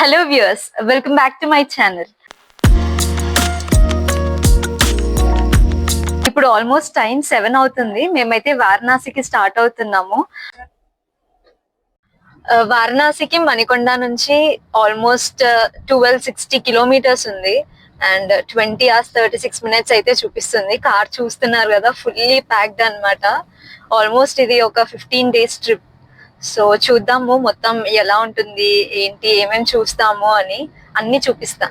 Hello viewers, welcome back to my channel. ఇప్పుడు almost time 7 అవుతుంది. మేమైతే వారణాసికి స్టార్ట్ అవుతున్నాము. వారణాసికి మణికొండ నుంచి ఆల్మోస్ట్ 1260 కిలోమీటర్స్ ఉంది. అండ్ 20 hours 36 minutes అయితే చూపిస్తుంది. కార్ చూస్తున్నారు కదా, ఫుల్లీ ప్యాక్డ్ అన్నమాట. ఆల్మోస్ట్ ఇది ఒక 15 days ట్రిప్. సో చూద్దాము మొత్తం ఎలా ఉంటుంది, ఏంటి, ఏమేమి చూస్తాము అని అన్ని చూపిస్తా.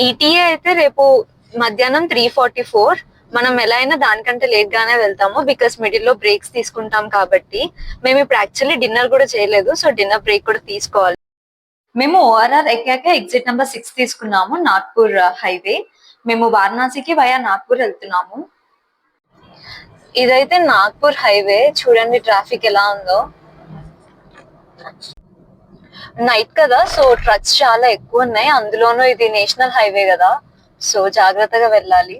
ఈటీఏ అయితే రేపు మధ్యాహ్నం 3:44. మనం ఎలా అయినా దానికంటే లేట్ గానే వెళ్తాము, బికాస్ మిడిల్ లో బ్రేక్స్ తీసుకుంటాం కాబట్టి. మేము ఇప్పుడు యాక్చువల్లీ డిన్నర్ కూడా చేయలేదు, సో డిన్నర్ బ్రేక్ కూడా తీసుకోవాలి. మేము ఓఆర్ఆర్ ఎక్కాక ఎగ్జిట్ నెంబర్ 6 తీసుకున్నాము, నాగ్పూర్ హైవే. మేము వారణాసికి వయా నాగ్పూర్ వెళ్తున్నాము. ఇదైతే నాగ్పూర్ హైవే, చూడండి ట్రాఫిక్ ఎలా ఉందో. నైట్ కదా, సో ట్రక్స్ చాలా ఎక్కువ ఉన్నాయి. అందులోనూ ఇది నేషనల్ హైవే కదా, సో జాగ్రత్తగా వెళ్ళాలి.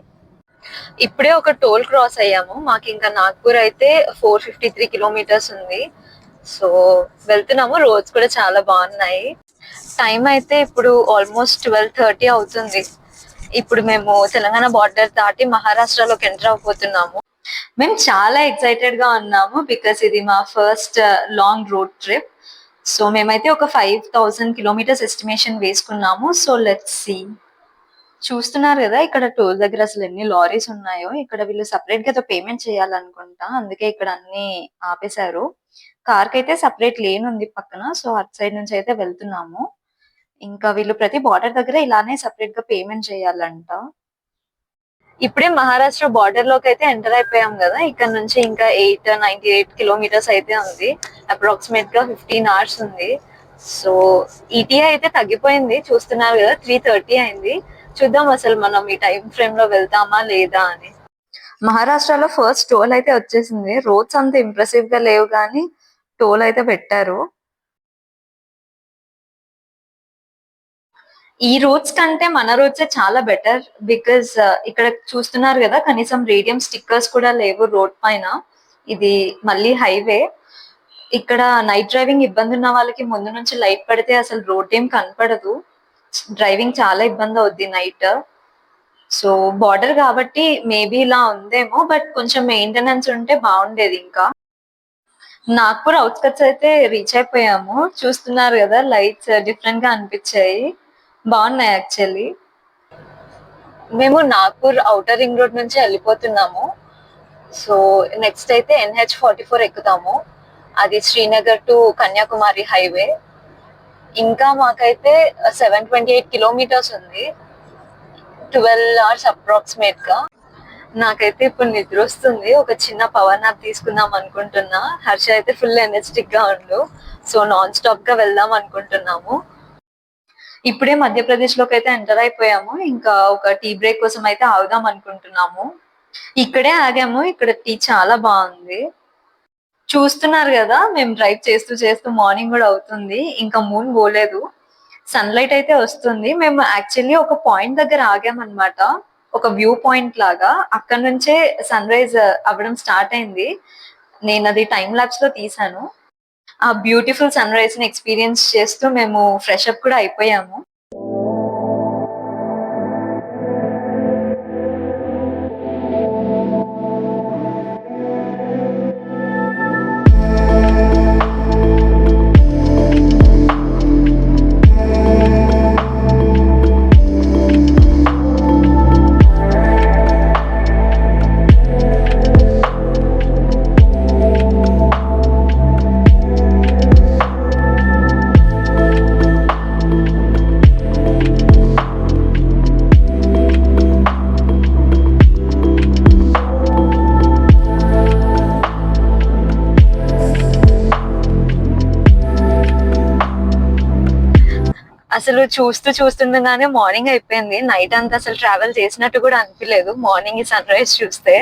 ఇప్పుడే ఒక టోల్ క్రాస్ అయ్యాము. మాకు ఇంకా నాగ్పూర్ అయితే 453 కిలోమీటర్స్ ఉంది. సో వెళ్తున్నాము. రోడ్స్ కూడా చాలా బాగున్నాయి. టైం అయితే ఇప్పుడు ఆల్మోస్ట్ 12:30 అవుతుంది. ఇప్పుడు మేము తెలంగాణ బార్డర్ దాటి మహారాష్ట్రలోకి ఎంటర్ అవబోతున్నాము. మేము చాలా ఎక్సైటెడ్ గా ఉన్నాము, బికాస్ ఇది మా first long road trip. So మేమైతే ఒక 5,000 కిలోమీటర్స్ ఎస్టిమేషన్ వేసుకున్నాము. So let's see. చూస్తున్నారు కదా ఇక్కడ టోల్ దగ్గర అసలు ఎన్ని లారీస్ ఉన్నాయో. ఇక్కడ వీళ్ళు సపరేట్ గా ఏదో పేమెంట్ చేయాలనుకుంటా, అందుకే ఇక్కడ అన్ని ఆపేశారు. కార్ కి అయితే సపరేట్ లేన్ ఉంది పక్కన, సో అటు సైడ్ నుంచి అయితే వెళ్తున్నాము. ఇంకా వీళ్ళు ప్రతి బార్డర్ దగ్గర ఇలానే సపరేట్ గా పేమెంట్ చేయాలంట. ఇప్పుడే మహారాష్ట్ర బార్డర్ లోకి అయితే ఎంటర్ అయిపోయాం కదా. ఇక్కడ నుంచి ఇంకా 898 కిలోమీటర్స్ అయితే ఉంది. అప్రాక్సిమేట్ గా 15 hours ఉంది. సో ఈటీఐ అయితే తగ్గిపోయింది, చూస్తున్నారు కదా, 3:30 అయింది. చూద్దాం అసలు మనం ఈ టైం ఫ్రేమ్ లో వెళ్తామా లేదా అని. మహారాష్ట్రలో ఫస్ట్ టోల్ అయితే వచ్చేసింది. రోడ్స్ అంత ఇంప్రెసివ్ గా లేవు కానీ టోల్ అయితే పెట్టారు. ఈ రోడ్స్ కంటే మన రోడ్సే చాలా బెటర్, బికాస్ ఇక్కడ చూస్తున్నారు కదా, కనీసం రేడియం స్టిక్కర్స్ కూడా లేవు రోడ్ పైన. ఇది మళ్ళీ హైవే. ఇక్కడ నైట్ డ్రైవింగ్ ఇబ్బంది ఉన్న వాళ్ళకి ముందు నుంచి లైట్ పడితే అసలు రోడ్ ఏం కనపడదు. డ్రైవింగ్ చాలా ఇబ్బంది అవుద్ది నైట్. సో బార్డర్ కాబట్టి మేబీ ఇలా ఉందేమో, బట్ కొంచెం మెయింటెనెన్స్ ఉంటే బాగుండేది. ఇంకా నాగ్పూర్ అవుట్స్కట్స్ అయితే రీచ్ అయిపోయాము. చూస్తున్నారు కదా, లైట్స్ డిఫరెంట్ గా అనిపించాయి, బాగున్నాయి యాక్చువల్లీ. మేము నాగ్పూర్ ఔటర్ రింగ్ రోడ్ నుంచి వెళ్ళిపోతున్నాము. సో నెక్స్ట్ అయితే NH44 ఎక్కుతాము. అది శ్రీనగర్ టు కన్యాకుమారి హైవే. ఇంకా మాకైతే 728 కిలోమీటర్స్ ఉంది, 12 hours అప్రాక్సిమేట్ గా. నాకైతే ఇప్పుడు నిద్ర వస్తుంది, ఒక చిన్న పవర్ నాప్ తీసుకుందాం అనుకుంటున్నా. హర్ష అయితే ఫుల్ ఎనర్జెటిక్ గా ఉండు, సో నాన్ స్టాప్ గా వెళ్దాం అనుకుంటున్నాము. ఇప్పుడే మధ్యప్రదేశ్ లోకి అయితే ఎంటర్ అయిపోయాము. ఇంకా ఒక టీ బ్రేక్ కోసం అయితే ఆగుదాం అనుకుంటున్నాము. ఇక్కడే ఆగాము. ఇక్కడ టీ చాలా బాగుంది. చూస్తున్నారు కదా, మేము డ్రైవ్ చేస్తూ చేస్తూ మార్నింగ్ కూడా అవుతుంది, ఇంకా మూన్ పోలేదు. సన్ లైట్ అయితే వస్తుంది. మేము యాక్చువల్లీ ఒక పాయింట్ దగ్గర ఆగామన్నమాట, ఒక వ్యూ పాయింట్ లాగా. అక్కడ నుంచే సన్ రైజ్ అవ్వడం స్టార్ట్ అయింది. నేను అది టైం ల్యాబ్స్ లో తీసాను. ఆ బ్యూటిఫుల్ సన్ రైజ్ ని ఎక్స్పీరియన్స్ చేస్తూ మేము ఫ్రెష్ అప్ కూడా అయిపోయాము. అసలు చూస్తూ చూస్తుండగానే మార్నింగ్ అయిపోయింది. నైట్ అంతా అసలు ట్రావెల్ చేసినట్టు కూడా అనిపించలేదు మార్నింగ్ ఈ సన్ రైజ్ చూస్తే.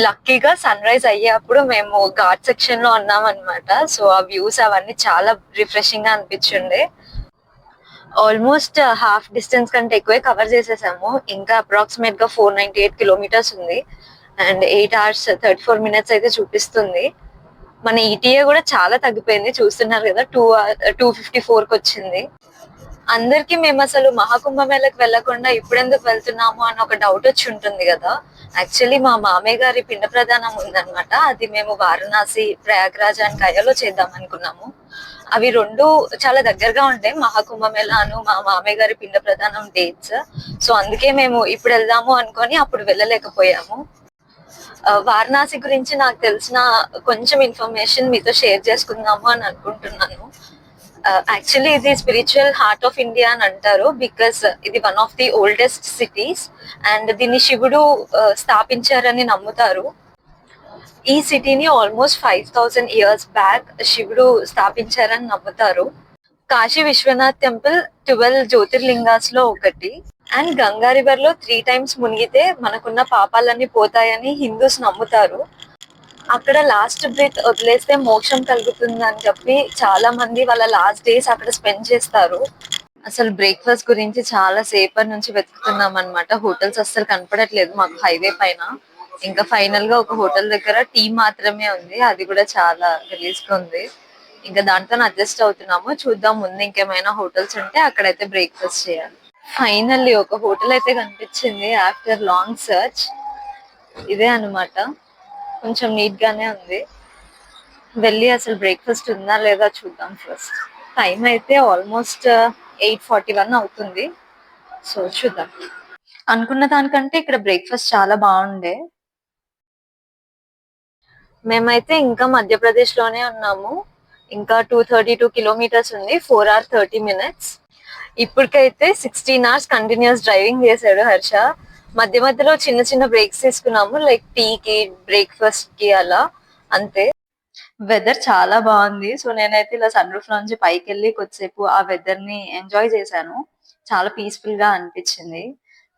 లక్కీగా సన్ రైజ్ అయ్యేప్పుడు మేము ఘాట్ సెక్షన్ లో ఉన్నాం అనమాట. సో ఆ వ్యూస్ అవన్నీ చాలా రిఫ్రెషింగ్ గా అనిపించిండే. ఆల్మోస్ట్ హాఫ్ డిస్టెన్స్ కంటే ఎక్కువే కవర్ చేసేసాము. ఇంకా అప్రాక్సిమేట్ గా 498 కిలోమీటర్స్ ఉంది. అండ్ 8 hours 34 minutes అయితే చూపిస్తుంది. మన ఈటీఏ కూడా చాలా తగ్గిపోయింది, చూస్తున్నారు కదా. 254కి వచ్చింది. అందరికి మేము అసలు మహాకుంభమేళకి వెళ్లకుండా ఇప్పుడెందుకు వెళ్తున్నాము అని ఒక డౌట్ వచ్చి ఉంటుంది కదా. యాక్చువల్లీ మా మామయ్య గారి పిండ ప్రదానం ఉందన్నమాట. అది మేము వారణాసి, ప్రయాగ్రాజ్ అండ్ గయాలో చేద్దాం అనుకున్నాము. అవి రెండు చాలా దగ్గరగా ఉంటాయి, మహాకుంభమేళాను మా మామయ్య గారి పిండ ప్రదానం డేట్స్. సో అందుకే మేము ఇప్పుడు వెళ్దాము అనుకొని అప్పుడు వెళ్ళలేకపోయాము. వారణాసి గురించి నాకు తెలిసిన కొంచెం ఇన్ఫర్మేషన్ మీతో షేర్ చేసుకుందాము అని అనుకుంటున్నాను. యాక్చువల్లీ ఇది స్పిరిచువల్ హార్ట్ ఆఫ్ ఇండియా అని అంటారు, బికాస్ ఇది one of the oldest cities and దీన్ని శివుడు స్థాపించారని నమ్ముతారు. ఈ సిటీని ఆల్మోస్ట్ 5000 years బ్యాక్ శివుడు స్థాపించారని నమ్ముతారు. కాశీ విశ్వనాథ్ టెంపుల్ 12 జ్యోతిర్లింగాస్ లో ఒకటి. అండ్ గంగా రివర్ లో 3 times మునిగితే మనకున్న పాపాలన్నీ పోతాయని హిందూస్ నమ్ముతారు. అక్కడ లాస్ట్ బ్రీత్ వదిలేస్తే మోక్షం కలుగుతుంది అని చెప్పి చాలా మంది వాళ్ళ లాస్ట్ డేస్ అక్కడ స్పెండ్ చేస్తారు. అసలు బ్రేక్ఫాస్ట్ గురించి చాలా సేపటి నుంచి వెతుకుతున్నాం అనమాట. హోటల్స్ అస్సలు కనపడట్లేదు మాకు హైవే పైన. ఇంకా ఫైనల్ గా ఒక హోటల్ దగ్గర టీ మాత్రమే ఉంది, అది కూడా చాలా రిలీజ్ గా ఉంది. ఇంకా దాంతో అడ్జస్ట్ అవుతున్నాము. చూద్దాం ముందు ఇంకేమైనా హోటల్స్ ఉంటే అక్కడైతే బ్రేక్ఫాస్ట్ చేయాలి. ఫైనల్లీ ఒక హోటల్ అయితే కనిపించింది ఆఫ్టర్ లాంగ్ సర్చ్. ఇదే అనమాట, కొంచెం నీట్ గానే ఉంది. వెళ్ళి అసలు బ్రేక్ఫాస్ట్ ఉందా లేదా చూద్దాం ఫస్ట్. టైం అయితే ఆల్మోస్ట్ 8:41 అవుతుంది. సో చూద్దాం. అనుకున్న దానికంటే ఇక్కడ బ్రేక్ఫాస్ట్ చాలా బాగుండే. మేమైతే ఇంకా మధ్యప్రదేశ్ లోనే ఉన్నాము. ఇంకా 232 kilometers ఉంది, 4 hours 30 minutes. ఇప్పటికైతే 16 hours కంటిన్యూస్ డ్రైవింగ్ చేశాడు హర్ష. మధ్య మధ్యలో చిన్న చిన్న బ్రేక్స్ తీసుకున్నాము, లైక్ టీకి, బ్రేక్ఫాస్ట్ కి, అలా అంతే. వెదర్ చాలా బాగుంది. సో నేనైతే ఇలా సన్ రూఫ్ నుంచి పైకి వెళ్ళి కొద్దిసేపు ఆ వెదర్ ని ఎంజాయ్ చేశాను. చాలా పీస్ఫుల్ గా అనిపించింది.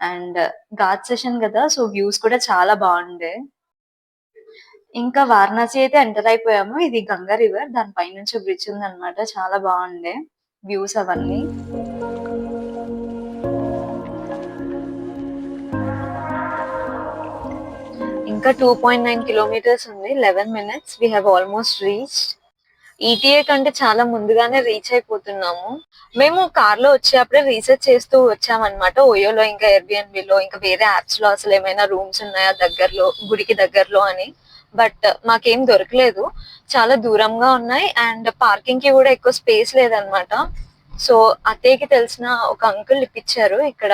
అండ్ ఘాట్ సెషన్ కదా, సో వ్యూస్ కూడా చాలా బాగుండే. ఇంకా వారణాసి అయితే ఎంటర్ అయిపోయాము. ఇది గంగా రివర్, దాని పైనుంచి బ్రిడ్జ్ ఉంది అనమాట. చాలా బాగుండే వ్యూస్ అవన్నీ. ఇంకా 2.9 kilometers ఉంది, 11 minutes. We have almost reached. ETA కంటే చాలా ముందుగానే రీచ్ అయిపోతున్నాము. మేము కార్ లో వచ్చేటప్పుడే రీసెర్చ్ చేస్తూ వచ్చామన్నమాట. ఓయోలో, ఇంకా ఎయిర్బిఎన్బిలో, ఇంకా వేరే యాప్స్ లో అసలు ఏమైనా రూమ్స్ ఉన్నాయా దగ్గరలో, గుడికి దగ్గరలో అని. బట్ మాకేం దొరకలేదు, చాలా దూరంగా ఉన్నాయి. అండ్ పార్కింగ్ కి కూడా ఎక్కువ స్పేస్ లేదనమాట. సో అత్తయ్యకి తెలిసిన ఒక అంకుల్ ఇప్పించారు ఇక్కడ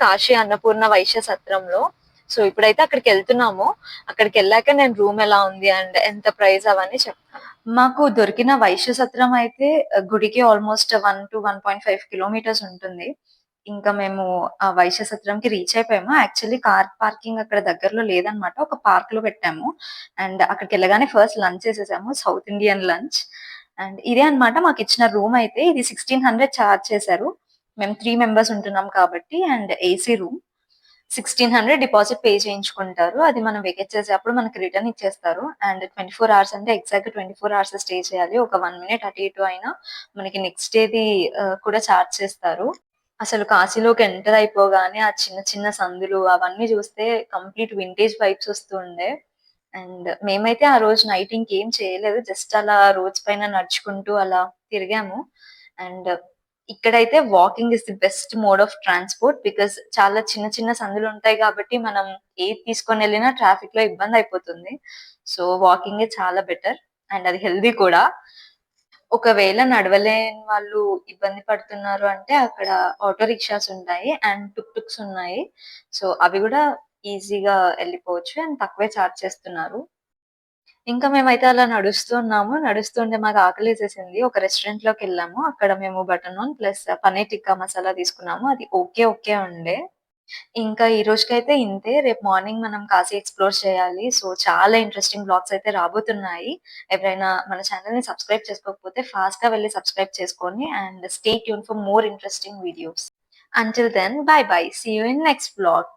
కాశీ అన్నపూర్ణ వైశ్య సత్రంలో. సో ఇప్పుడైతే అక్కడికి వెళ్తున్నాము. అక్కడికి వెళ్ళాక నేను రూమ్ ఎలా ఉంది అండ్ ఎంత ప్రైస్ అవన్నీ చెప్తాను. మాకు దొరికిన వైశ్య సత్రం అయితే గుడికి ఆల్మోస్ట్ 1 to 1.5 kilometers ఉంటుంది. ఇంకా మేము ఆ వైశ్య సత్రంకి రీచ్ అయిపోయాము. యాక్చువల్లీ కార్ పార్కింగ్ అక్కడ దగ్గరలో లేదనమాట, ఒక పార్క్ లో పెట్టాము. అండ్ అక్కడికి వెళ్ళగానే ఫస్ట్ లంచ్ చేసేసాము, సౌత్ ఇండియన్ లంచ్. అండ్ ఇదే అన్నమాట మాకు ఇచ్చిన రూమ్ అయితే. ఇది 1600 ఛార్జ్ చేశారు. మేము 3 members ఉంటున్నాం కాబట్టి. And AC room 1600 deposit pay చేయించుకుంటారు. అది మనం వెకేట్ చేసేటప్పుడు మనకి రిటర్న్ ఇచ్చేస్తారు. అండ్ 24 hours అంటే ఎగ్జాక్ట్ 24 hours స్టే చేయాలి. ఒక 1 minute అటు ఇటు అయినా మనకి నెక్స్ట్ డేది కూడా ఛార్జ్ చేస్తారు. అసలు కాశీలోకి ఎంటర్ అయిపోగానే ఆ చిన్న చిన్న సందులు అవన్నీ చూస్తే కంప్లీట్ వింటేజ్ వైబ్స్ వస్తూ ఉండే. అండ్ మేమైతే ఆ రోజు నైట్ ఇంకేం చేయలేదు, జస్ట్ అలా రోడ్స్ పైన నడుచుకుంటూ అలా తిరిగాము. అండ్ ఇక్కడైతే walking is the best mode of transport, because చాలా చిన్న చిన్న సందులు ఉంటాయి కాబట్టి మనం ఏది తీసుకొని వెళ్ళినా ట్రాఫిక్ లో ఇబ్బంది అయిపోతుంది. సో వాకింగ్ చాలా బెటర్ అండ్ అది హెల్దీ కూడా. ఒకవేళ నడవలేని వాళ్ళు ఇబ్బంది పడుతున్నారు అంటే అక్కడ ఆటో రిక్షాస్ ఉంటాయి అండ్ టుక్ టుక్స్ ఉన్నాయి. సో అవి కూడా ఈజీగా వెళ్ళిపోవచ్చు అండ్ తక్కువే చార్జ్ చేస్తున్నారు. ఇంకా మేమైతే అలా నడుస్తున్నాము. నడుస్తుంటే మాకు ఆకలేసేసింది. ఒక రెస్టారెంట్ లోకెళ్ళాము. అక్కడ మేము butter non plus paneer tikka masala తీసుకున్నాము. అది ఓకే ఓకే ఉండే. ఇంకా ఈ రోజుకైతే ఇంతే. రేపు మార్నింగ్ మనం కాశీ ఎక్స్‌ప్లోర్ చేయాలి. సో చాలా ఇంట్రెస్టింగ్ వ్లాగ్స్ అయితే రాబోతున్నాయి. ఎవరైనా మన ఛానెల్‌ని సబ్స్క్రైబ్ చేసుకోకపోతే ఫాస్ట్‌గా వెళ్లి సబ్స్క్రైబ్ చేసుకోండి and stay tune for more interesting videos. Until then bye bye. See you in next vlog.